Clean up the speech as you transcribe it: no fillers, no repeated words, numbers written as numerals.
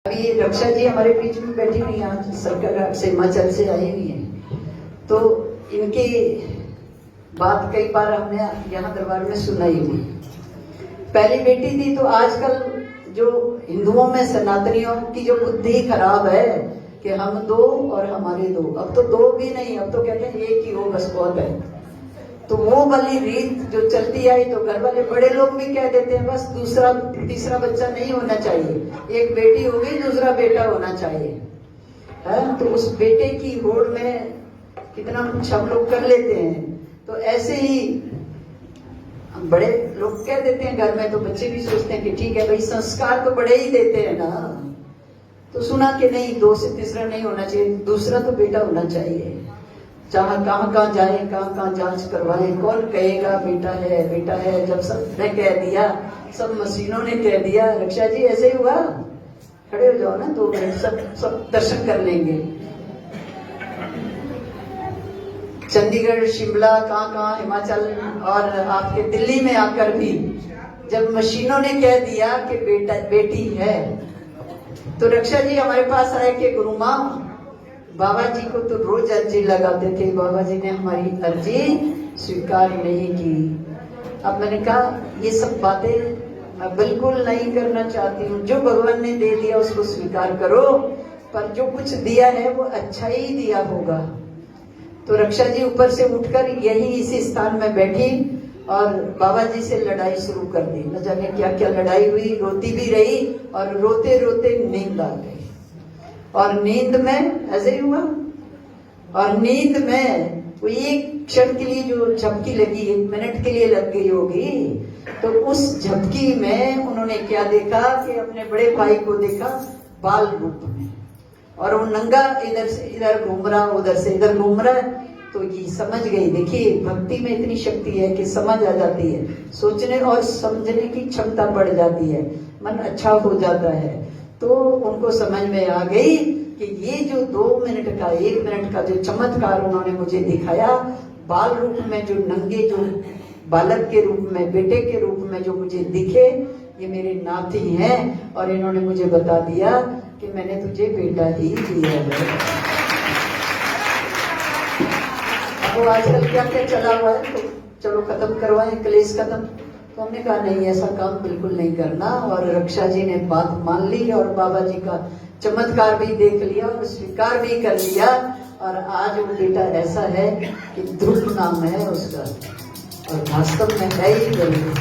अभी रक्षा जी हमारे बीच में बैठी हुई, आज सरकार से हिमाचल से आई हुई है, तो इनकी बात कई बार हमने यहाँ दरबार में सुनाई हुई। पहली बेटी थी, तो आजकल जो हिंदुओं में सनातनियों की जो बुद्धि खराब है कि हम दो और हमारे दो, अब तो दो भी नहीं, अब तो कहते हैं एक ही हो बस बहुत है। तो वो वाली रीत जो चलती आई, तो घर वाले बड़े लोग भी कह देते हैं बस दूसरा तीसरा बच्चा नहीं होना चाहिए, एक बेटी होगी दूसरा बेटा होना चाहिए है। तो उस बेटे की होड़ में कितना कुछ हम लोग कर लेते हैं। तो ऐसे ही बड़े लोग कह देते हैं घर में, तो बच्चे भी सोचते हैं कि ठीक है भाई, संस्कार तो बड़े ही देते हैं ना। तो सुना कि नहीं, दो से तीसरा नहीं होना चाहिए, दूसरा तो बेटा होना चाहिए। चाहे कहाँ जाए, कहाँ जांच करवाए, कौन कहेगा बेटा है। जब सबने कह दिया, सब मशीनों ने कह दिया, रक्षा जी ऐसे ही हुआ, खड़े हो जाओ ना 2 मिनट, सब दर्शन कर लेंगे। चंडीगढ़, शिमला, कहाँ हिमाचल और आपके दिल्ली में आकर भी जब मशीनों ने कह दिया कि बेटी है, तो रक्षा जी हमारे पास आए कि गुरु माँ, बाबा जी को तो रोज अर्जी लगाते थे, बाबा जी ने हमारी अर्जी स्वीकार नहीं की। अब मैंने कहा ये सब बातें मैं बिल्कुल नहीं करना चाहती हूँ, जो भगवान ने दे दिया उसको स्वीकार करो, पर जो कुछ दिया है वो अच्छा ही दिया होगा। तो रक्षा जी ऊपर से उठकर यही इसी स्थान में बैठी और बाबा जी से लड़ाई शुरू कर दी। न जाने क्या क्या लड़ाई हुई, रोती भी रही और रोते रोते नींद आ गई। और नींद में ऐसे ही हुआ, और नींद में वो एक क्षण के लिए जो झपकी लगी, 1 मिनट के लिए लग गई होगी, तो उस झपकी में उन्होंने क्या देखा कि अपने बड़े भाई को देखा बाल रूप में, और वो नंगा इधर से इधर घूम रहा, उधर से इधर घूम रहा है। तो ये समझ गई। देखिए भक्ति में इतनी शक्ति है कि समझ आ जाती है, सोचने और समझने की क्षमता बढ़ जाती है, मन अच्छा हो जाता है। तो उनको समझ में आ गई कि ये जो 2 मिनट का 1 मिनट का जो चमत्कार उन्होंने मुझे दिखाया, बाल रूप में जो नंगे, जो बालक के रूप में, बेटे के रूप में जो मुझे दिखे, ये मेरे नाती हैं। और इन्होंने मुझे बता दिया कि मैंने तुझे बेटा ही दिया है। अब आजकल क्या क्या चला हुआ है, तो चलो खत्म करवाएं, क्लेश खत्म। तो हमने कहा नहीं, ऐसा काम बिल्कुल नहीं करना। और रक्षा जी ने बात मान ली और बाबा जी का चमत्कार भी देख लिया और स्वीकार भी कर लिया। और आज वो बेटा ऐसा है कि ध्रुव नाम है उसका, और वास्तव में है ही जरूर।